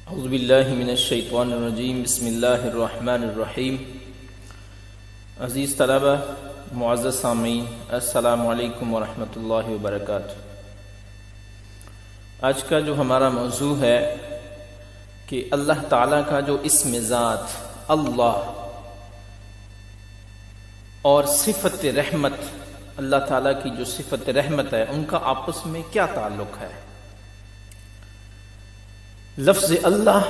اعوذ باللہ من الشیطان الرجیم بسم اللہ الرحمن الرحیم۔ عزیز طلبہ، معزز سامعین، السلام علیکم ورحمۃ اللہ وبرکاتہ۔ آج کا جو ہمارا موضوع ہے کہ اللہ تعالیٰ کا جو اسم ذات اللہ اور صفت رحمت، اللہ تعالیٰ کی جو صفت رحمت ہے ان کا آپس میں کیا تعلق ہے۔ لفظ اللہ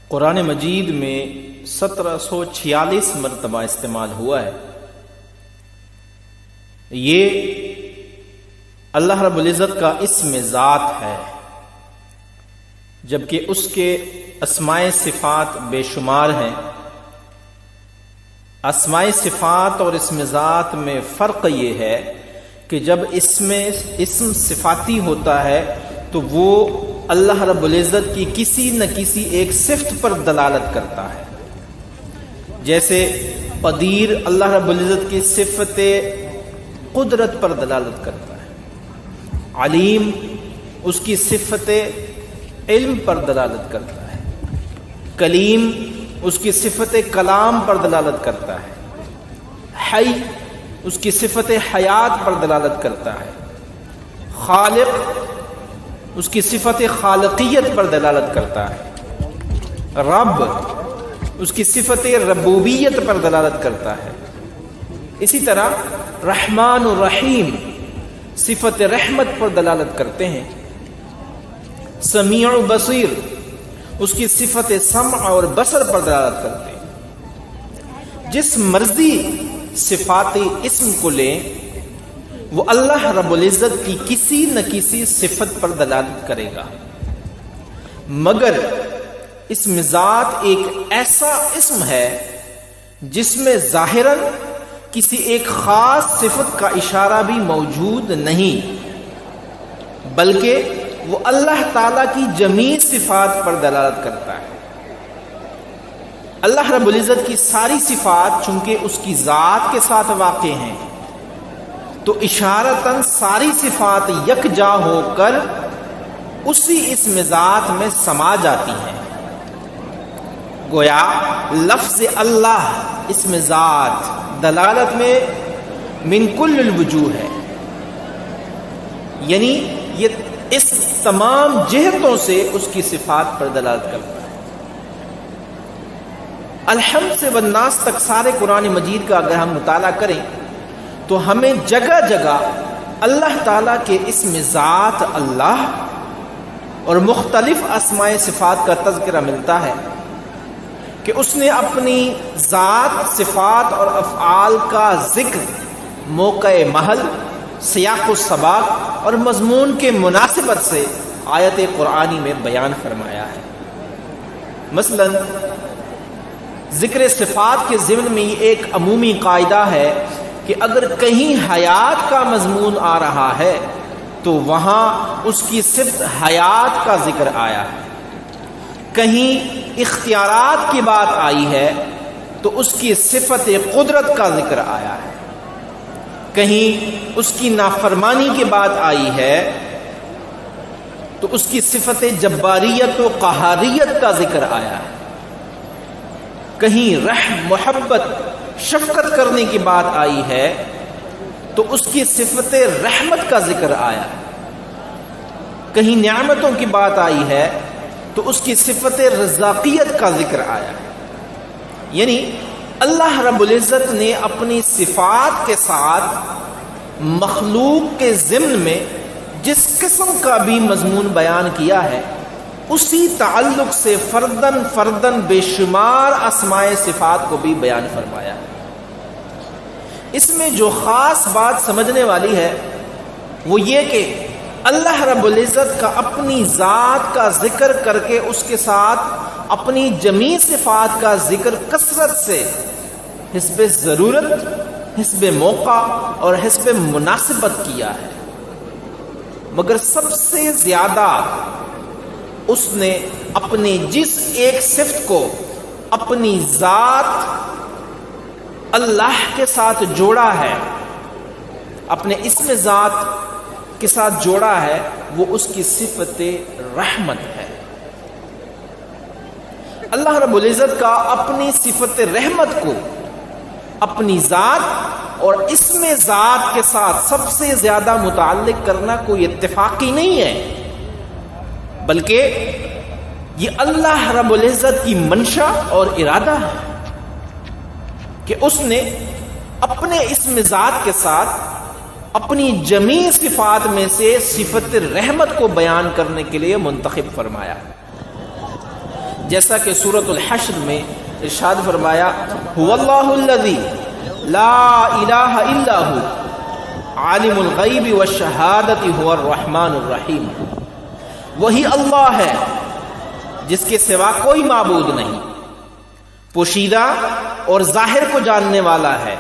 قرآن مجید میں 1746 مرتبہ استعمال ہوا ہے۔ یہ اللہ رب العزت کا اسم ذات ہے، جبکہ اس کے اسماء صفات بے شمار ہیں۔ اسماء صفات اور اسم ذات میں فرق یہ ہے کہ جب اسم صفاتی ہوتا ہے تو وہ اللہ رب العزت کی کسی نہ کسی ایک صفت پر دلالت کرتا ہے۔ جیسے قدیر اللہ رب العزت کی صفت قدرت پر دلالت کرتا ہے، علیم اس کی صفت علم پر دلالت کرتا ہے، کلیم اس کی صفت کلام پر دلالت کرتا ہے، حی اس کی صفت حیات پر دلالت کرتا ہے، خالق اس کی صفت خالقیت پر دلالت کرتا ہے، رب اس کی صفت ربوبیت پر دلالت کرتا ہے۔ اسی طرح رحمان و رحیم صفت رحمت پر دلالت کرتے ہیں، سمیع و بصیر اس کی صفت سمع اور بصر پر دلالت کرتے ہیں۔ جس مرضی صفات اسم کو لیں وہ اللہ رب العزت کی کسی نہ کسی صفت پر دلالت کرے گا، مگر اسم ذات ایک ایسا اسم ہے جس میں ظاہراً کسی ایک خاص صفت کا اشارہ بھی موجود نہیں، بلکہ وہ اللہ تعالیٰ کی جمیع صفات پر دلالت کرتا ہے۔ اللہ رب العزت کی ساری صفات چونکہ اس کی ذات کے ساتھ واقع ہیں تو اشارتاً ساری صفات یکجا ہو کر اسی اسم ذات میں سما جاتی ہیں۔ گویا لفظ اللہ اسم ذات دلالت میں من کل الوجوہ ہے، یعنی یہ اس تمام جہتوں سے اس کی صفات پر دلالت کرتا ہے۔ الحمد سے والناس تک سارے قرآن مجید کا اگر ہم مطالعہ کریں تو ہمیں جگہ جگہ اللہ تعالیٰ کے اسم ذات اللہ اور مختلف اسماء صفات کا تذکرہ ملتا ہے کہ اس نے اپنی ذات، صفات اور افعال کا ذکر موقع محل، سیاق و سباق اور مضمون کے مناسبت سے آیت قرآنی میں بیان فرمایا ہے۔ مثلا ذکر صفات کے ضمن میں یہ ایک عمومی قاعدہ ہے کہ اگر کہیں حیات کا مضمون آ رہا ہے تو وہاں اس کی صفت حیات کا ذکر آیا ہے، کہیں اختیارات کی بات آئی ہے تو اس کی صفت قدرت کا ذکر آیا ہے، کہیں اس کی نافرمانی کی بات آئی ہے تو اس کی صفت جباریت و قہاریت کا ذکر آیا ہے، کہیں رحم، محبت، شفقت کرنے کی بات آئی ہے تو اس کی صفت رحمت کا ذکر آیا ہے، کہیں نعمتوں کی بات آئی ہے تو اس کی صفت رزاقیت کا ذکر آیا ہے۔ یعنی اللہ رب العزت نے اپنی صفات کے ساتھ مخلوق کے ضمن میں جس قسم کا بھی مضمون بیان کیا ہے اسی تعلق سے فردن بے شمار اسماء صفات کو بھی بیان فرمایا ہے۔ اس میں جو خاص بات سمجھنے والی ہے وہ یہ کہ اللہ رب العزت کا اپنی ذات کا ذکر کر کے اس کے ساتھ اپنی جمیع صفات کا ذکر کثرت سے حسب ضرورت، حسب موقع اور حسب مناسبت کیا ہے، مگر سب سے زیادہ اس نے اپنی جس ایک صفت کو اپنی ذات اللہ کے ساتھ جوڑا ہے، اپنے اسم ذات کے ساتھ جوڑا ہے، وہ اس کی صفت رحمت ہے۔ اللہ رب العزت کا اپنی صفت رحمت کو اپنی ذات اور اسم ذات کے ساتھ سب سے زیادہ متعلق کرنا کوئی اتفاقی نہیں ہے، بلکہ یہ اللہ رب العزت کی منشا اور ارادہ ہے کہ اس نے اپنے اسم ذات کے ساتھ اپنی جمیع صفات میں سے صفت رحمت کو بیان کرنے کے لیے منتخب فرمایا، جیسا کہ سورۃ الحشر میں ارشاد فرمایا هو اللہ الذی لا الہ الا هو عالم الغیب والشہادۃ هو الرحمن الرحیم، وہی اللہ ہے جس کے سوا کوئی معبود نہیں، پوشیدہ اور ظاہر کو جاننے والا ہے،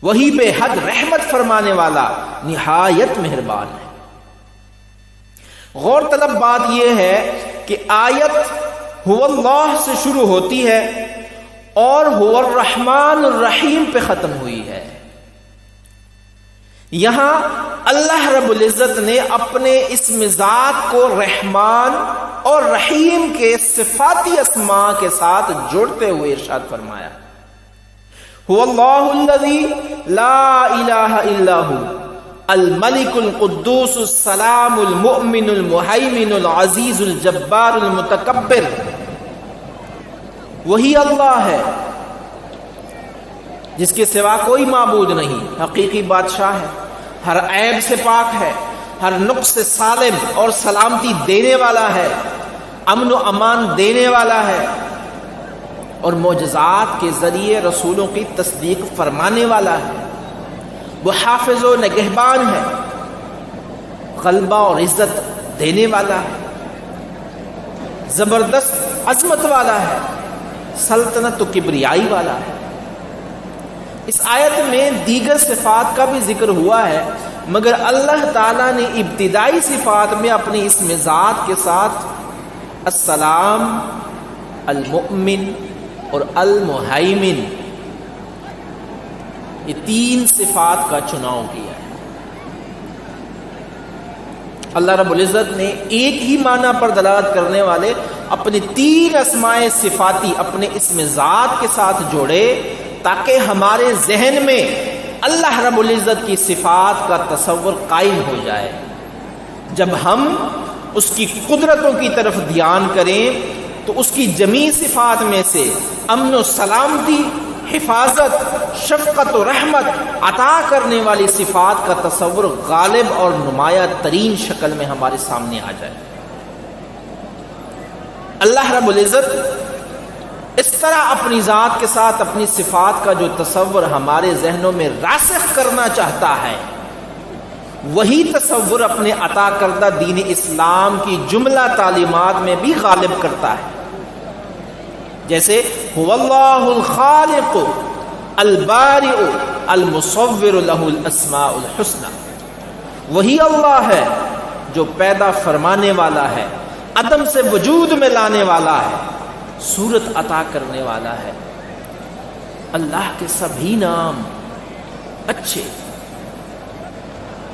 وہی بے حد رحمت فرمانے والا نہایت مہربان ہے۔ غور طلب بات یہ ہے کہ آیت هو اللہ سے شروع ہوتی ہے اور هو الرحمن الرحیم پہ ختم ہوئی ہے۔ یہاں اللہ رب العزت نے اپنے اسم ذات کو رحمان اور رحیم کے صفاتی اسماء کے ساتھ جوڑتے ہوئے ارشاد فرمایا هو اللہ الذی لا الہ الا هو الملک القدوس السلام المؤمن المہیمن العزیز الجبار المتکبر، وہی اللہ ہے جس کے سوا کوئی معبود نہیں، حقیقی بادشاہ ہے، ہر عیب سے پاک ہے، ہر نقص سے سالم اور سلامتی دینے والا ہے، امن و امان دینے والا ہے، اور معجزات کے ذریعے رسولوں کی تصدیق فرمانے والا ہے، وہ حافظ و نگہبان ہے، غلبہ اور عزت دینے والا ہے، زبردست عظمت والا ہے، سلطنت و کبریائی والا ہے۔ اس آیت میں دیگر صفات کا بھی ذکر ہوا ہے، مگر اللہ تعالیٰ نے ابتدائی صفات میں اپنی اسم ذات کے ساتھ السلام، المؤمن اور المہیمن یہ تین صفات کا چناؤ کیا ہے۔ اللہ رب العزت نے ایک ہی معنی پر دلالت کرنے والے اپنے تین اسماء صفاتی اپنے اسم ذات کے ساتھ جوڑے تاکہ ہمارے ذہن میں اللہ رب العزت کی صفات کا تصور قائم ہو جائے۔ جب ہم اس کی قدرتوں کی طرف دھیان کریں تو اس کی جمیع صفات میں سے امن و سلامتی، حفاظت، شفقت و رحمت عطا کرنے والی صفات کا تصور غالب اور نمایاں ترین شکل میں ہمارے سامنے آ جائے۔ اللہ رب العزت اس طرح اپنی ذات کے ساتھ اپنی صفات کا جو تصور ہمارے ذہنوں میں راسخ کرنا چاہتا ہے، وہی تصور اپنے عطا کردہ دین اسلام کی جملہ تعلیمات میں بھی غالب کرتا ہے، جیسے هو اللہ الخالق البارئ المصور له الاسماء الحسنى، وہی اللہ ہے جو پیدا فرمانے والا ہے، عدم سے وجود میں لانے والا ہے، صورت عطا کرنے والا ہے۔ اللہ کے سبھی نام اچھے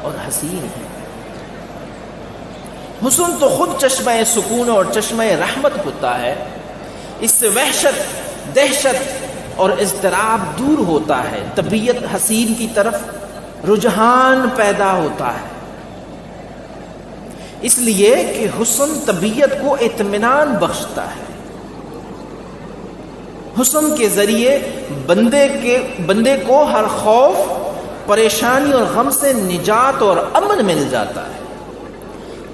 اور حسین ہیں۔ حسن تو خود چشمہ سکون اور چشمہ رحمت ہوتا ہے، اس سے وحشت، دہشت اور اضطراب دور ہوتا ہے، طبیعت حسین کی طرف رجحان پیدا ہوتا ہے، اس لیے کہ حسن طبیعت کو اطمینان بخشتا ہے۔ حسن کے ذریعے بندے کو ہر خوف، پریشانی اور غم سے نجات اور امن مل جاتا ہے۔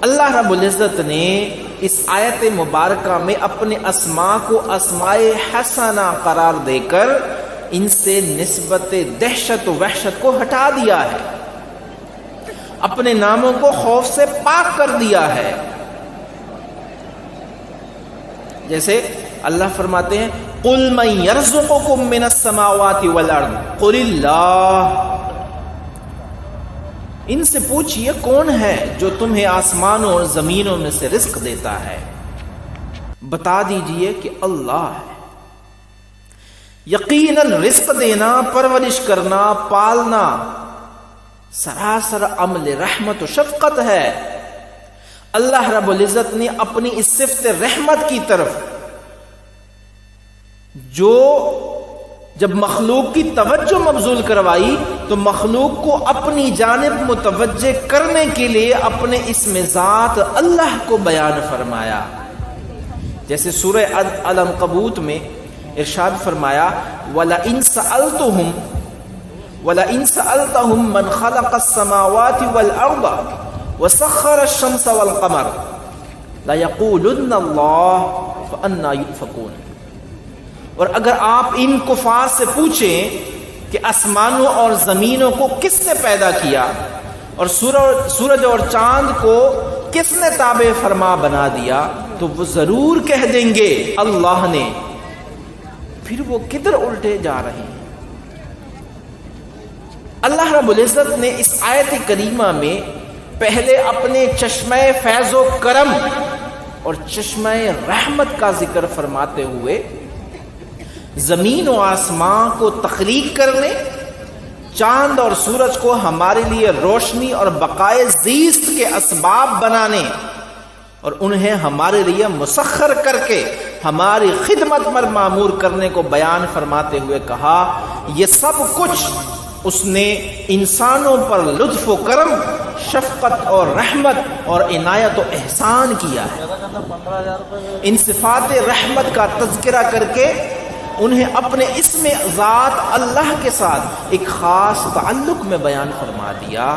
اللہ رب العزت نے اس آیت مبارکہ میں اپنے اسماء کو اسماء حسنہ قرار دے کر ان سے نسبت دہشت و وحشت کو ہٹا دیا ہے، اپنے ناموں کو خوف سے پاک کر دیا ہے۔ جیسے اللہ فرماتے ہیں قُلْ مَنْ يَرْزُقُكُم مِّنَ السَّمَاوَاتِ وَالْأَرْضِ قُلِ اللَّهُ، ان سے پوچھئے کون ہے جو تمہیں آسمانوں اور زمینوں میں سے رزق دیتا ہے، بتا دیجئے کہ اللہ ہے۔ یقیناً رزق دینا، پرورش کرنا، پالنا سراسر عمل رحمت و شفقت ہے۔ اللہ رب العزت نے اپنی اس صفت رحمت کی طرف جو جب مخلوق کی توجہ مبذول کروائی تو مخلوق کو اپنی جانب متوجہ کرنے کے لیے اپنے اسم ذات اللہ کو بیان فرمایا. جیسے سورہ العنکبوت میں ارشاد فرمایا وَلَئِن سَأَلْتَهُم مَّنْ خَلَقَ السَّمَاوَاتِ وَالْأَرْضَ وَسَخَّرَ الشَّمْسَ وَالْقَمَرَ لَيَقُولُنَّ اللَّهُ فَأَنَّىٰ يُؤْفَكُونَ. اور اگر آپ ان کفار سے پوچھیں کہ آسمانوں اور زمینوں کو کس نے پیدا کیا اور سورج اور چاند کو کس نے تابع فرما بنا دیا تو وہ ضرور کہہ دیں گے اللہ نے. پھر وہ کدھر الٹے جا رہے ہیں؟ اللہ رب العزت نے اس آیت کریمہ میں پہلے اپنے چشمہ فیض و کرم اور چشمہ رحمت کا ذکر فرماتے ہوئے زمین و آسمان کو تخلیق کرنے، چاند اور سورج کو ہمارے لیے روشنی اور بقائے زیست کے اسباب بنانے اور انہیں ہمارے لیے مسخر کر کے ہماری خدمت میں معمور کرنے کو بیان فرماتے ہوئے کہا یہ سب کچھ اس نے انسانوں پر لطف و کرم، شفقت اور رحمت اور عنایت و احسان کیا ہے. ان صفات رحمت کا تذکرہ کر کے انہیں اپنے اسم ذات اللہ کے ساتھ ایک خاص تعلق میں بیان فرما دیا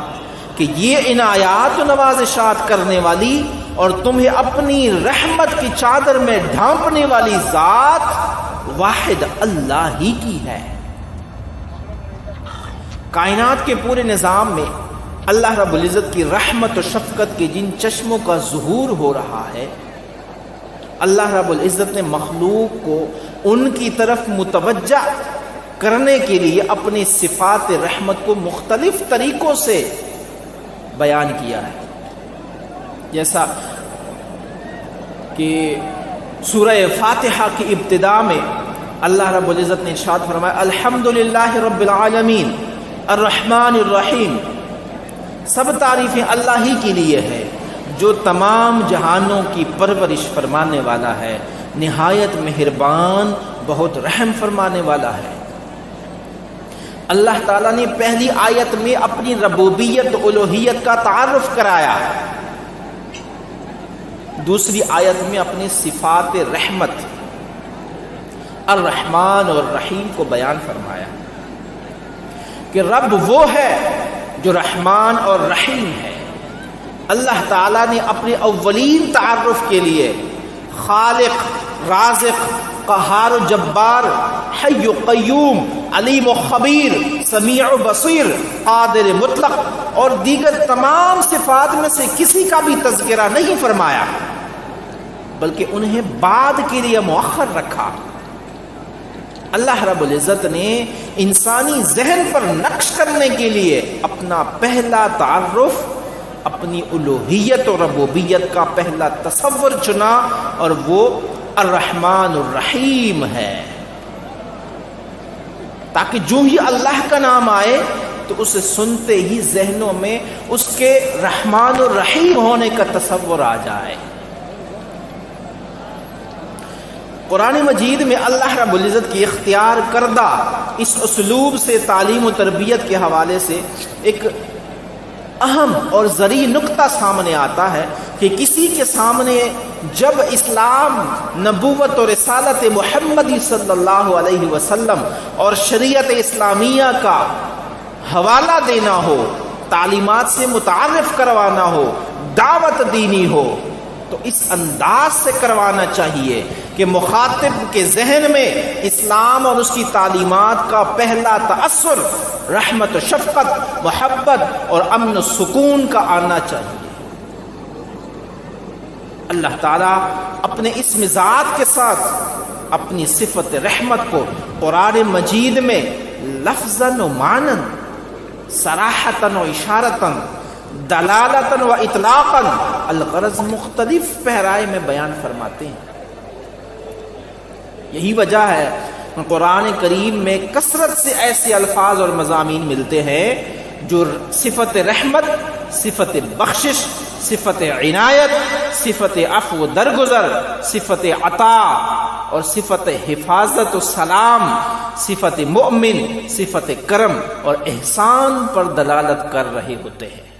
کہ یہ عنایات و نوازشات کرنے والی اور تمہیں اپنی رحمت کی چادر میں ڈھانپنے والی ذات واحد اللہ ہی کی ہے. کائنات کے پورے نظام میں اللہ رب العزت کی رحمت و شفقت کے جن چشموں کا ظہور ہو رہا ہے، اللہ رب العزت نے مخلوق کو ان کی طرف متوجہ کرنے کے لیے اپنی صفات رحمت کو مختلف طریقوں سے بیان کیا ہے. جیسا کہ سورہ فاتحہ کی ابتدا میں اللہ رب العزت نے ارشاد فرمایا الحمدللہ رب العالمین الرحمن الرحیم، سب تعریفیں اللہ ہی کے لیے ہے جو تمام جہانوں کی پرورش فرمانے والا ہے، نہایت مہربان، بہت رحم فرمانے والا ہے. اللہ تعالیٰ نے پہلی آیت میں اپنی ربوبیت الوہیت کا تعارف کرایا، دوسری آیت میں اپنی صفات رحمت الرحمن اور الرحیم کو بیان فرمایا کہ رب وہ ہے جو رحمان اور رحیم ہے. اللہ تعالیٰ نے اپنے اولین تعارف کے لیے خالق، رازق، قہار و جبار، حی و قیوم، علیم و خبیر، سمیع و بصیر، قادر مطلق اور دیگر تمام صفات میں سے کسی کا بھی تذکرہ نہیں فرمایا، بلکہ انہیں بعد کے لیے مؤخر رکھا. اللہ رب العزت نے انسانی ذہن پر نقش کرنے کے لیے اپنا پہلا تعارف اپنی الوہیت اور ربوبیت کا پہلا تصور چنا اور وہ الرحمن الرحیم ہے، تاکہ جو ہی اللہ کا نام آئے تو اسے سنتے ہی ذہنوں میں اس کے رحمان الرحیم ہونے کا تصور آ جائے. قرآن مجید میں اللہ رب العزت کی اختیار کردہ اس اسلوب سے تعلیم و تربیت کے حوالے سے ایک اہم اور ذریع نقطہ سامنے آتا ہے کہ کسی کے سامنے جب اسلام، نبوت اور رسالت محمدی صلی اللہ علیہ وسلم اور شریعت اسلامیہ کا حوالہ دینا ہو، تعلیمات سے متعارف کروانا ہو، دعوت دینی ہو، تو اس انداز سے کروانا چاہیے کہ مخاطب کے ذہن میں اسلام اور اس کی تعلیمات کا پہلا تأثر رحمت و شفقت، محبت اور امن و سکون کا آنا چاہیے. اللہ تعالیٰ اپنے اسم ذات کے ساتھ اپنی صفت رحمت کو قرآن مجید میں لفظاً و معناً، صراحتاً و اشارتاً، دلالتاً و اطلاقاً، الغرض مختلف پیرائے میں بیان فرماتے ہیں. یہی وجہ ہے قرآن کریم میں کثرت سے ایسے الفاظ اور مضامین ملتے ہیں جو صفت رحمت، صفت بخشش، صفت عنایت، صفت عفو درگزر، صفت عطا اور صفت حفاظت و سلام، صفت مؤمن، صفت کرم اور احسان پر دلالت کر رہے ہوتے ہیں۔